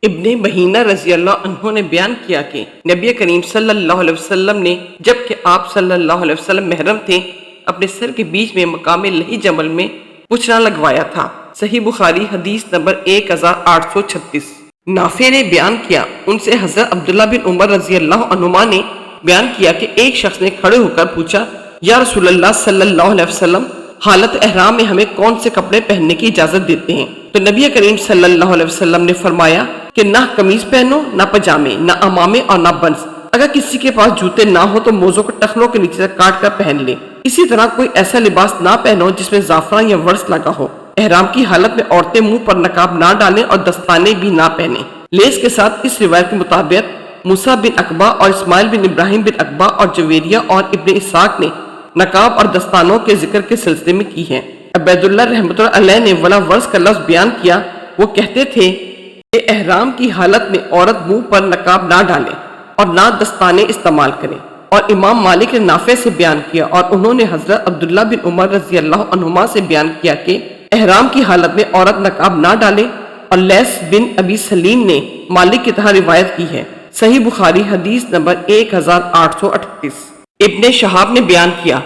ابن بحینہ رضی اللہ عنہ نے بیان کیا کہ نبی کریم صلی اللہ علیہ وسلم نے جبکہ آپ صلی اللہ علیہ وسلم محرم تھے اپنے سر کے بیچ میں مقام لہی جمل میں پچھنا لگوایا تھا۔ صحیح بخاری حدیث نمبر 1836۔ نافع نے بیان کیا ان سے حضرت عبداللہ بن عمر رضی اللہ عنہما نے بیان کیا کہ ایک شخص نے کھڑے ہو کر پوچھا، یا رسول اللہ صلی اللہ علیہ وسلم، حالت احرام میں ہمیں کون سے کپڑے پہننے کی اجازت دیتے ہیں؟ تو نبی کریم صلی اللہ علیہ وسلم نے فرمایا کہ نہ قمیض پہنو، نہ پجامے، نہ امامے اور نہ بنس۔ اگر کسی کے پاس جوتے نہ ہو تو موزوں کو ٹخنوں کے نیچے سے کاٹ کر پہن لے۔ اسی طرح کوئی ایسا لباس نہ پہنو جس میں زعفران یا ورس لگا ہو۔ احرام کی حالت میں عورتیں منہ پر نقاب نہ ڈالیں اور دستانے بھی نہ پہنیں۔ لیس کے ساتھ اس روایت کے مطابق موسیٰ بن عقبہ اور اسماعیل بن ابراہیم بن عقبہ اور جویریہ اور ابن اسحاق نے نقاب اور دستانوں کے ذکر کے سلسلے میں کی ہے۔ عبید اللہ رحمۃ اللہ علیہ نے ولا ورس کا لفظ بیان کیا۔ وہ کہتے تھے کہ احرام کی حالت میں عورت منہ پر نقاب نہ ڈالے اور نہ دستانے استعمال کرے۔ اور امام مالک نے نافع سے بیان کیا اور انہوں نے حضرت عبداللہ بن عمر رضی اللہ عنہما سے بیان کیا کہ احرام کی حالت میں عورت نقاب نہ ڈالے، اور لیس بن ابی سلیم نے مالک کی طرح روایت کی ہے۔ صحیح بخاری حدیث نمبر 1838۔ ابن شہاب نے بیان کیا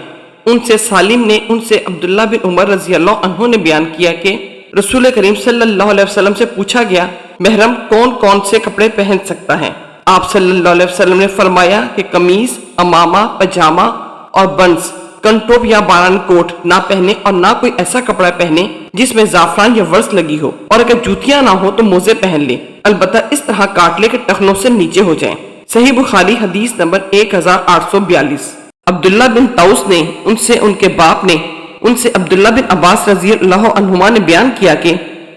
ان سے سالم نے ان سے عبداللہ بن عمر رضی اللہ عنہ نے بیان کیا کہ رسول کریم صلی اللہ علیہ وسلم سے پوچھا گیا، محرم کون کون سے کپڑے پہن سکتا ہے؟ آپ صلی اللہ علیہ وسلم نے فرمایا کہ قمیض، امامہ، پجامہ اور بنس، کنٹوپ یا باران کوٹ نہ پہنے اور نہ کوئی ایسا کپڑا پہنے جس میں زعفران یا ورس لگی ہو، اور اگر جوتیاں نہ ہو تو موزے پہن لے، البتہ اس طرح کاٹ لے کہ ٹخنوں سے نیچے ہو جائیں۔ صحیح بخاری حدیث نمبر 1842۔ عبداللہ بن طاؤس نے ان سے ان کے باپ نے ان سے عبداللہ بن عباس رضی اللہ عنہما نے بیان کیا کہ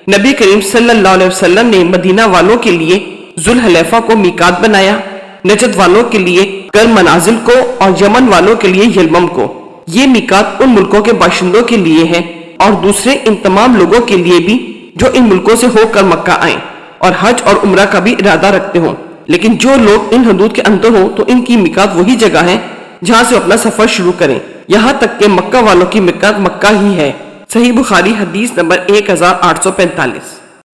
نبی کریم صلی اللہ علیہ وسلم نے مدینہ والوں کے لیے ذوالحلیفہ کو میقات بنایا، نجد والوں کے لیے کرم منازل کو اور یمن والوں کے لیے یلمم کو۔ یہ میقات ان ملکوں کے باشندوں کے لیے ہے اور دوسرے ان تمام لوگوں کے لیے بھی جو ان ملکوں سے ہو کر مکہ آئیں اور حج اور عمرہ کا بھی ارادہ رکھتے ہوں، لیکن جو لوگ ان حدود کے اندر ہوں تو ان کی میقات وہی جگہ ہے جہاں سے اپنا سفر شروع کریں، یہاں تک کہ مکہ والوں کی میقات مکہ ہی ہے۔ صحیح بخاری حدیث نمبر 1845۔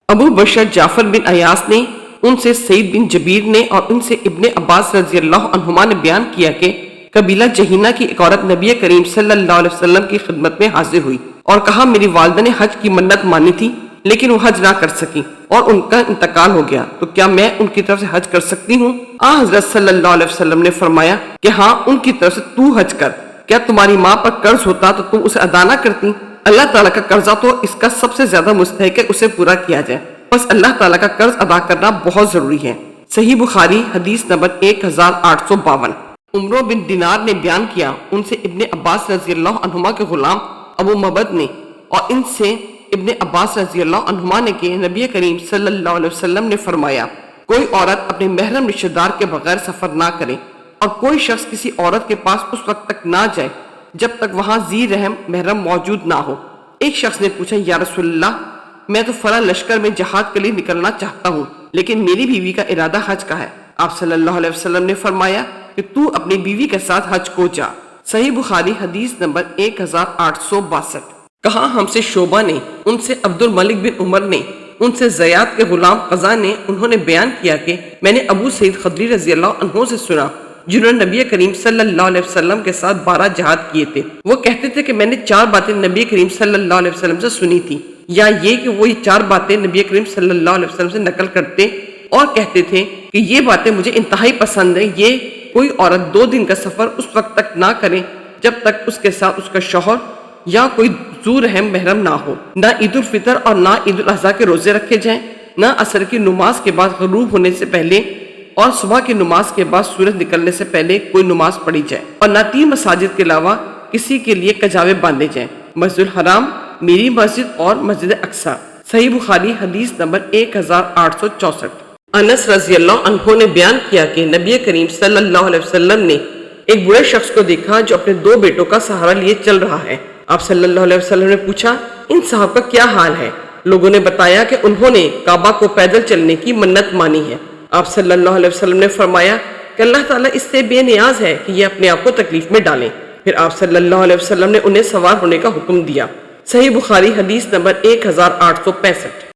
ابو بشر جعفر بن ایاس نے ان سے سعید بن جبیر نے اور ان سے ابن عباس رضی اللہ عنہما نے بیان کیا کہ قبیلہ جہینہ کی ایک عورت نبی کریم صلی اللہ علیہ وسلم کی خدمت میں حاضر ہوئی اور کہا، میری والدہ نے حج کی منت مانی تھی لیکن وہ حج نہ کر سکی اور ان کا انتقال ہو گیا، تو کیا میں ان کی طرف سے حج کر سکتی ہوں؟ حضرت صلی اللہ علیہ وسلم نے فرمایا کہ ہاں، ان کی طرف سے تو حج کر۔ کیا تمہاری ماں پر قرض ہوتا تو تم اسے ادا نہ کرتی؟ اللہ تعالیٰ کا قرضہ تو اس کا سب سے زیادہ مستحق ہے اسے پورا کیا جائے، بس اللہ تعالیٰ کا قرض ادا کرنا بہت ضروری ہے۔ صحیح بخاری حدیث نمبر 1852۔ عمرو بن دینار نے بیان کیا ان سے ابن عباس رضی اللہ عنہما کے غلام ابو مبد نے اور ان سے ابن عباس رضی اللہ عنہما نے کہ نبی کریم صلی اللہ علیہ وسلم نے فرمایا، کوئی عورت اپنے محرم رشتہ دار کے بغیر سفر نہ کرے اور کوئی شخص کسی عورت کے پاس اس وقت تک نہ جائے جب تک وہاں ذی رحم محرم موجود نہ ہو۔ ایک شخص نے پوچھا، یا رسول اللہ، میں تو فلاں لشکر میں جہاد کے لیے نکلنا چاہتا ہوں لیکن میری بیوی کا ارادہ حج کا ہے۔ آپ صلی اللہ علیہ وسلم نے فرمایا کہ تو اپنی بیوی کے ساتھ حج کو جا۔ صحیح بخاری حدیث نمبر 1862۔ کہا ہم سے شعبہ نے ان سے عبد الملک بن عمر نے ان سے زیاد کے غلام قضا نے انہوں نے بیان کیا کہ میں نے ابو سعید خدری رضی اللہ عنہ سے سنا جنہوں نے نبی کریم صلی اللہ علیہ وسلم کے ساتھ 12 جہاد کیے تھے۔ وہ کہتے تھے کہ میں نے 4 باتیں نبی کریم صلی اللہ علیہ وسلم سے سنی تھی، یا یہ کہ وہ یہ 4 باتیں نبی کریم صلی اللہ علیہ وسلم سے نقل کرتے اور کہتے تھے کہ یہ باتیں مجھے انتہائی پسند ہیں، یہ کوئی عورت 2 دن کا سفر اس وقت تک نہ کرے جب تک اس کے ساتھ اس کا شوہر یا کوئی ذو رحم محرم نہ ہو، نہ عید الفطر اور نہ عید الاضحیٰ کے روزے رکھے جائیں، نہ عصر کی نماز کے بعد غروب ہونے سے پہلے اور صبح کی نماز کے بعد سورج نکلنے سے پہلے کوئی نماز پڑھی جائے، اور نہ 3 مساجد کے علاوہ کسی کے لیے کجاوے باندھے جائیں، مسجد الحرام، میری مسجد اور مسجد اقصی۔ صحیح بخاری حدیث نمبر 1864۔ انس رضی اللہ عنہ نے بیان کیا کہ نبی کریم صلی اللہ علیہ وسلم نے ایک بوڑھے شخص کو دیکھا جو اپنے 2 بیٹوں کا سہارا لیے چل رہا ہے۔ آپ صلی اللہ علیہ وسلم نے پوچھا، ان صاحب کا کیا حال ہے؟ لوگوں نے بتایا کہ انہوں نے کعبہ کو پیدل چلنے کی منت مانی ہے۔ آپ صلی اللہ علیہ وسلم نے فرمایا کہ اللہ تعالیٰ اس سے بے نیاز ہے کہ یہ اپنے آپ کو تکلیف میں ڈالیں۔ پھر آپ صلی اللہ علیہ وسلم نے انہیں سوار ہونے کا حکم دیا۔ صحیح بخاری حدیث نمبر 1865۔